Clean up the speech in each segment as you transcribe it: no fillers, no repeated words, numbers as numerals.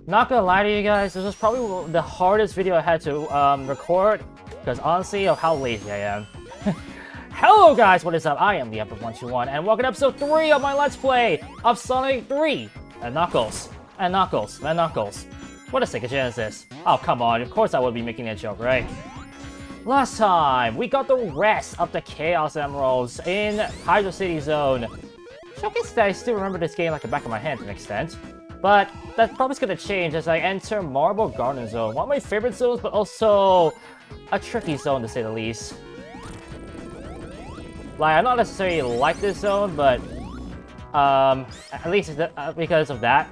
Not gonna lie to you guys, this was probably the hardest video I had to record, because honestly of how lazy I am. Hello guys, what is up? I am the Epic121, and welcome to episode 3 of my Let's Play of Sonic 3 and Knuckles. And Knuckles. And Knuckles. What a Sega Genesis. Oh, come on, of course I would be making that joke, right? Last time, we got the rest of the Chaos Emeralds in Hydro City Zone. Showcase that I still remember this game like the back of my hand to an extent. But that's probably going to change as I enter Marble Garden Zone. One of my favorite zones, but also a tricky zone to say the least. Like, I don't necessarily like this zone, but at least because of that.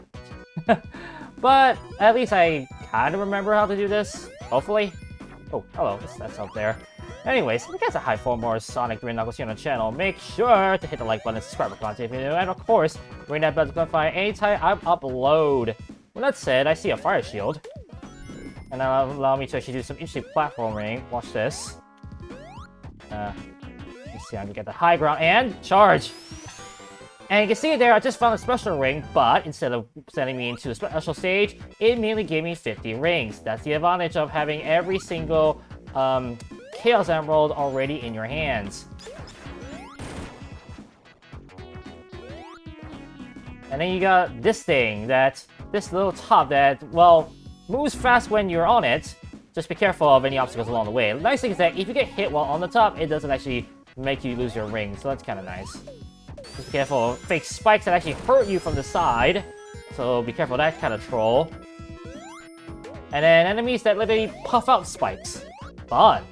But at least I kind of remember how to do this, hopefully. Oh, hello, that's up there. Anyways, if you guys are hyped for more Sonic 3 and Knuckles here on the channel, make sure to hit the like button and subscribe for content if you're new, and of course, ring that bell to notify anytime I upload. With that said, I see a fire shield. And that'll allow me to actually do some interesting platforming. Watch this. Let's see, I'm gonna get the high ground and charge! And you can see there, I just found a special ring, but instead of sending me into a special stage, it immediately gave me 50 rings. That's the advantage of having every single Chaos Emerald already in your hands. And then you got this thing, this little top that, well, moves fast when you're on it. Just be careful of any obstacles along the way. The nice thing is that if you get hit while on the top, it doesn't actually make you lose your ring, so that's kind of nice. Just be careful of fake spikes that actually hurt you from the side. So be careful of that kind of troll. And then enemies that literally puff out spikes. Fun.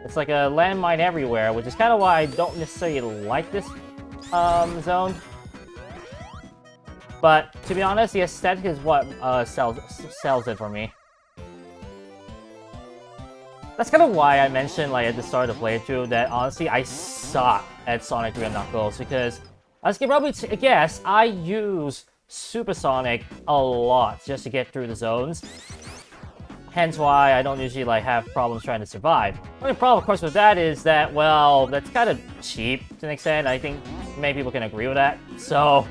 It's like a landmine everywhere, which is kind of why I don't necessarily like this zone. But to be honest, the aesthetic is what sells it for me. That's kind of why I mentioned, like, at the start of the playthrough that honestly I suck at Sonic 3 and Knuckles, because as you can probably guess, I use Super Sonic a lot just to get through the zones. Hence why I don't usually like have problems trying to survive. The only problem, of course, with that is that, well, that's kind of cheap to an extent. I think many people can agree with that. So,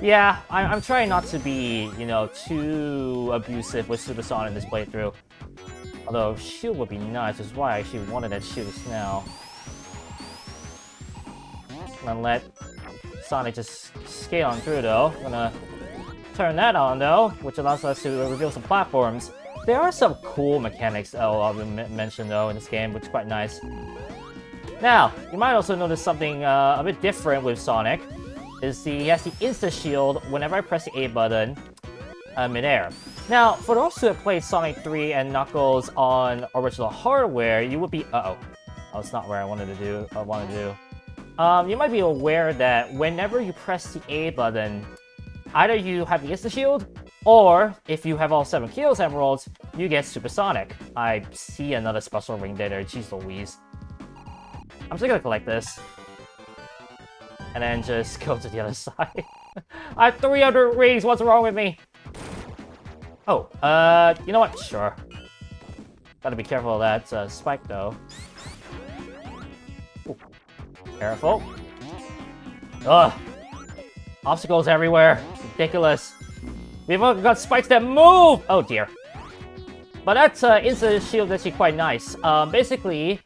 yeah, I'm trying not to be, you know, too abusive with Super Sonic in this playthrough. Although, shield would be nice, which is why I actually wanted that shield now. I'm gonna let Sonic just skate on through, though. I'm gonna turn that on, though, which allows us to reveal some platforms. There are some cool mechanics I'll mention, though, in this game, which is quite nice. Now, you might also notice something a bit different with Sonic. He has the insta-shield whenever I press the A button mid-air. Now, for those who have played Sonic 3 and Knuckles on original hardware, you would be... Oh, it's not where I wanted to do. You might be aware that whenever you press the A button, either you have the insta-shield, or if you have all 7 Chaos Emeralds, you get Super Sonic. I see another special ring there, jeez Louise. I'm just gonna collect this. And then just go to the other side. I have 300 rings, what's wrong with me? Oh, you know what? Sure. Gotta be careful of that spike, though. Ooh. Careful. Ugh. Obstacles everywhere. Ridiculous. We've got spikes that move! Oh, dear. But that's instant shield that's actually quite nice. Basically,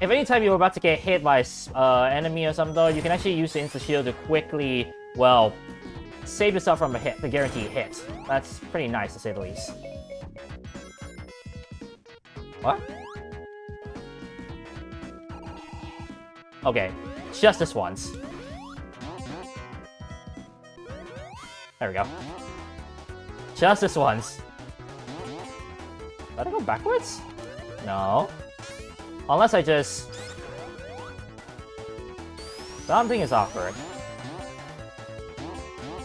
if anytime you're about to get hit by an enemy or something, you can actually use the instant shield to quickly, well, save yourself from a hit, the guaranteed hit. That's pretty nice, to say the least. What? Okay, just this once. There we go. Just this once. Let it go backwards? No. Unless I just... Something is awkward.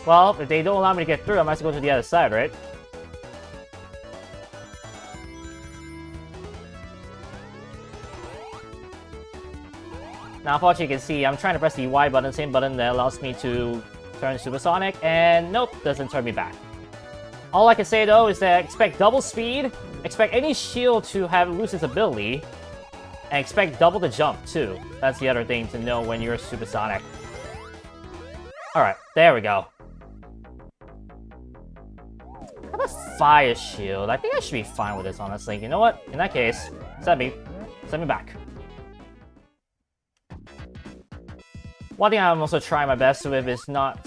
Well, if they don't allow me to get through, I might have to go to the other side, right? Now, unfortunately, you can see I'm trying to press the Y button, the same button that allows me to turn Super Sonic, and nope, doesn't turn me back. All I can say, though, is that expect double speed, expect any shield to lose its ability, and expect double the jump, too. That's the other thing to know when you're Super Sonic. Alright, there we go. fire shield. I think I should be fine with this, honestly. You know what? In that case, send me back. One thing I'm also trying my best with is not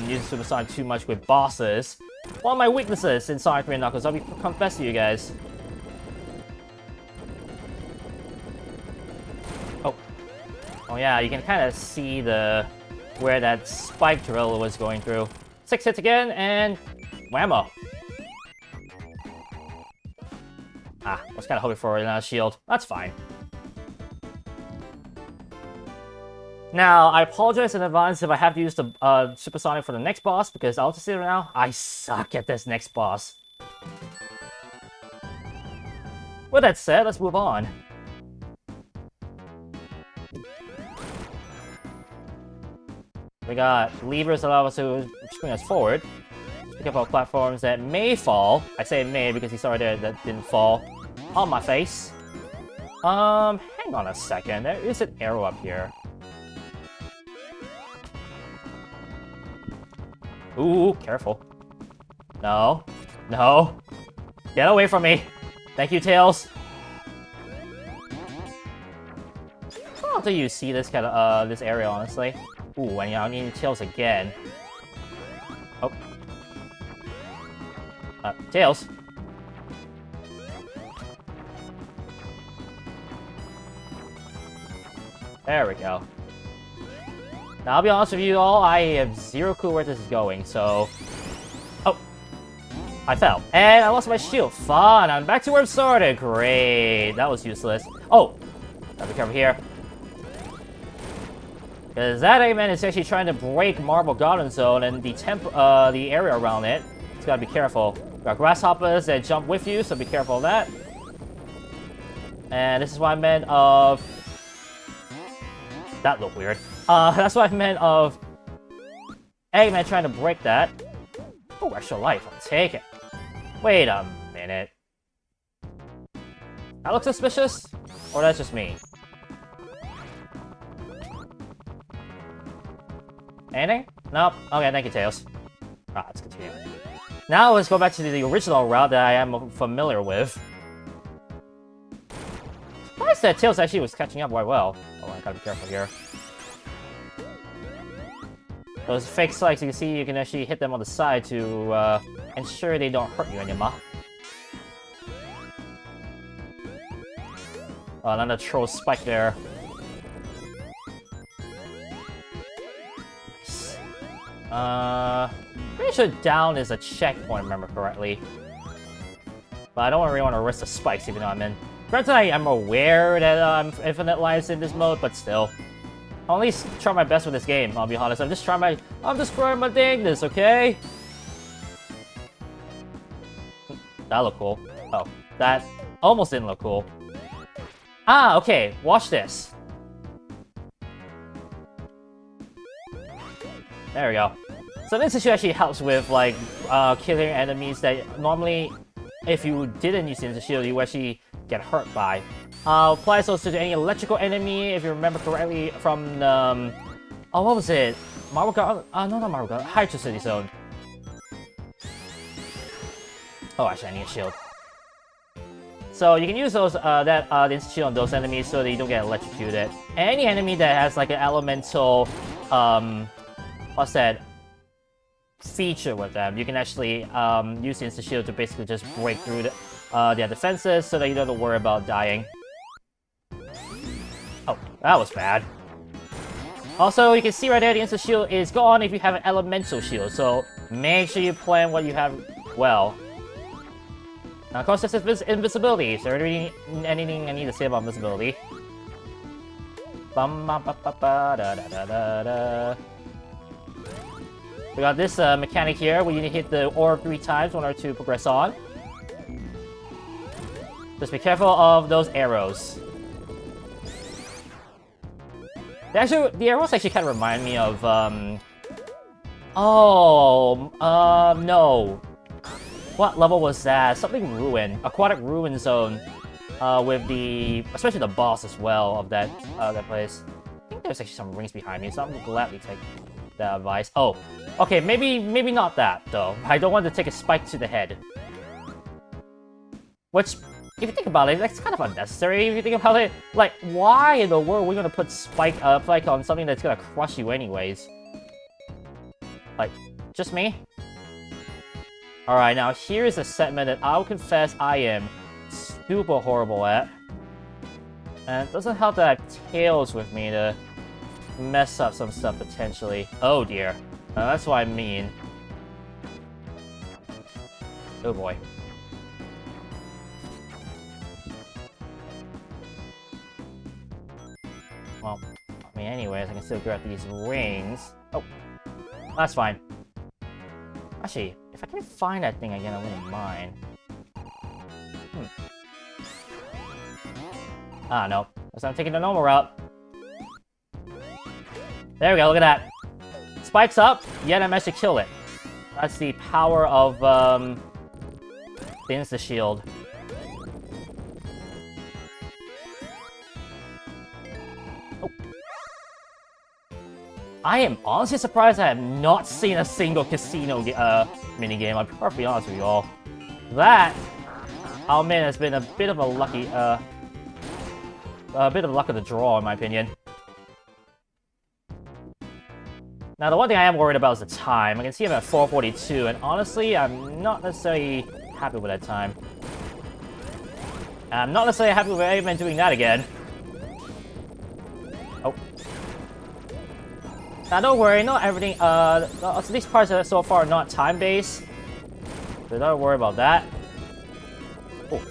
using Super Sonic too much with bosses. One of my weaknesses in Sonic 3 and Knuckles, I'll confess to you guys. Oh yeah, you can kind of see where that spike drill was going through. 6 hits again, and whammo. Ah, I was kind of hoping for a shield. That's fine. Now, I apologize in advance if I have to use the Super Sonic for the next boss, because I'll just say right now, I suck at this next boss. With that said, let's move on. We got levers that allow us to swing us forward. Pick up our platforms that may fall. I say may because he's already there that didn't fall. On my face. Hang on a second. There is an arrow up here. Ooh, careful. No. No. Get away from me. Thank you, Tails. How do you see this kind of this area, honestly? Ooh, and yeah, I need Tails again. Oh. Tails. There we go. Now, I'll be honest with you all, I have zero clue where this is going, so... Oh. I fell. And I lost my shield. Fun! I'm back to where I started. Great. That was useless. Oh! Gotta be careful here. Because that Eggman is actually trying to break Marble Garden Zone and the area around it. So gotta be careful. We got grasshoppers that jump with you, so be careful of that. And this is what I meant of... That looked weird. That's what I meant of Eggman trying to break that. Oh, extra life. I'll take it. Wait a minute. That looks suspicious? Or that's just me? Anything? Nope. Okay, thank you, Tails. Alright, let's continue. Now let's go back to the original route that I am familiar with. Surprised that Tails actually was catching up quite well. Oh, I gotta be careful here. Those fake spikes, you can see you can actually hit them on the side to ensure they don't hurt you anymore. Oh, another troll spike there. Pretty sure down is a checkpoint, if I remember correctly. But I don't really want to risk the spikes, even though I'm in. Granted, I'm aware that I'm infinite lives in this mode, but still. I'll at least try my best with this game, I'll be honest. I'm just trying my dingness, okay? That looked cool. Oh, that almost didn't look cool. Ah, okay, watch this. There we go. So this actually helps with, like, killing enemies that normally, if you didn't use the Instant Shield, you actually get hurt by. Applies also to any electrical enemy, if you remember correctly, from, oh, what was it? Marble Garden? No, not Marble Garden. Hydro City Zone. Oh, actually, I need a shield. So you can use those, the Instant Shield on those enemies so that you don't get electrocuted. Any enemy that has, like, an elemental, what's that? Feature with them, you can actually use the Instant Shield to basically just break through their defenses so that you don't have to worry about dying. Oh, that was bad. Also, you can see right there the Instant Shield is gone if you have an Elemental Shield, so make sure you plan what you have well. Now, of course, this is invisibility. Is there anything I need to say about invisibility? We got this mechanic here where you need to hit the orb 3 times in order to progress on. Just be careful of those arrows. The arrows actually kind of remind me of, no. What level was that? Something Ruin. Aquatic Ruin Zone. With especially the boss as well of that place. I think there's actually some rings behind me, so I'm gladly take that advice. Oh, okay, maybe not that, though. I don't want to take a spike to the head. Which, if you think about it, that's kind of unnecessary. If you think about it, like, why in the world are we gonna put Spike on something that's gonna crush you anyways? Like, just me? Alright, now here's a segment that I'll confess I am super horrible at. And it doesn't help that I have Tails with me to mess up some stuff potentially. Oh dear. That's what I mean. Oh boy. Well, I mean, anyways, I can still grab these rings. Oh, that's fine. Actually, if I can find that thing again, I wouldn't mind. Ah, no. Guess I'm taking the normal route. There we go, look at that. Spikes up, yet I managed to kill it. That's the power of, the Insta-Shield. I am honestly surprised I have not seen a single casino minigame. I'm perfectly honest with you all. That, oh man, has been a bit of a lucky, a bit of luck of the draw, in my opinion. Now, the one thing I am worried about is the time. I can see I'm at 4:42, and honestly, I'm not necessarily happy with that time. I'm not necessarily happy with even doing that again. Oh. Now don't worry, not everything, so these parts are so far not time-based. So don't worry about that. Oh,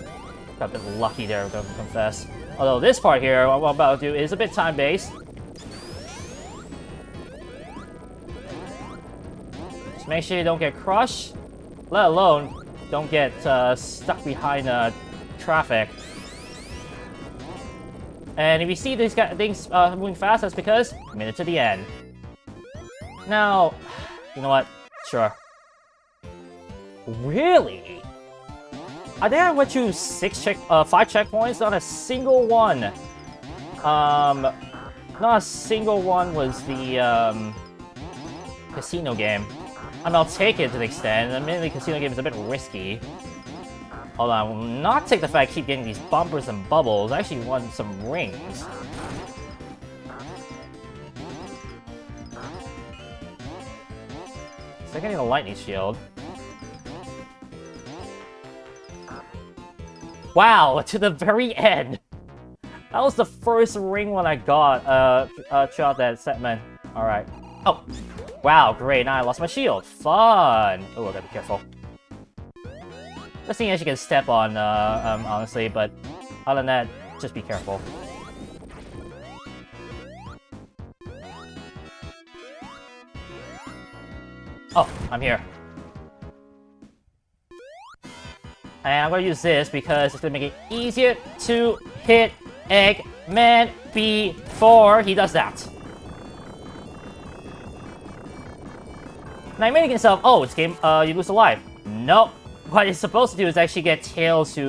got a bit lucky there, I'm gonna confess. Although this part here, what I'm about to do is a bit time-based. Just make sure you don't get crushed, let alone don't get stuck behind traffic. And if you see these things moving fast, that's because minute to the end. Now, you know what? Sure. Really? I think I went through 5 checkpoints, not a single one. Not a single one was the casino game. I mean, I'll take it to the extent. Admittedly, the casino game is a bit risky. Although I will not take the fact I keep getting these bumpers and bubbles. I actually won some rings. So I'm getting a lightning shield. Wow, to the very end! That was the first ring one I got throughout that segment. Alright. Oh! Wow, great, now I lost my shield. Fun! Oh, I gotta be careful. This thing as you can step on, honestly, but other than that, just be careful. Oh, I'm here. And I'm gonna use this because it's gonna make it easier to hit Eggman before he does that. Now you may think to yourself, oh, it's game, you lose a life. Nope. What it's supposed to do is actually get Tails to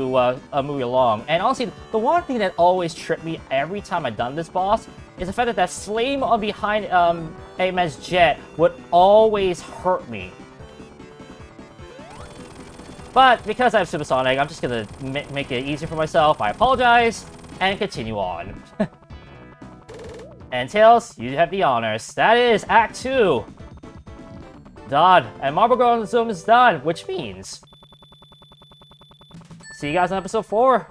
move along. And honestly, the one thing that always tripped me every time I've done this boss is the fact that slaying on behind Eggman's jet would always hurt me. But because I have Supersonic, I'm just gonna make it easier for myself. I apologize, and continue on. And Tails, you have the honors. That is Act 2. Done. And Marble Girl Zoom is done, which means... see you guys in episode 4.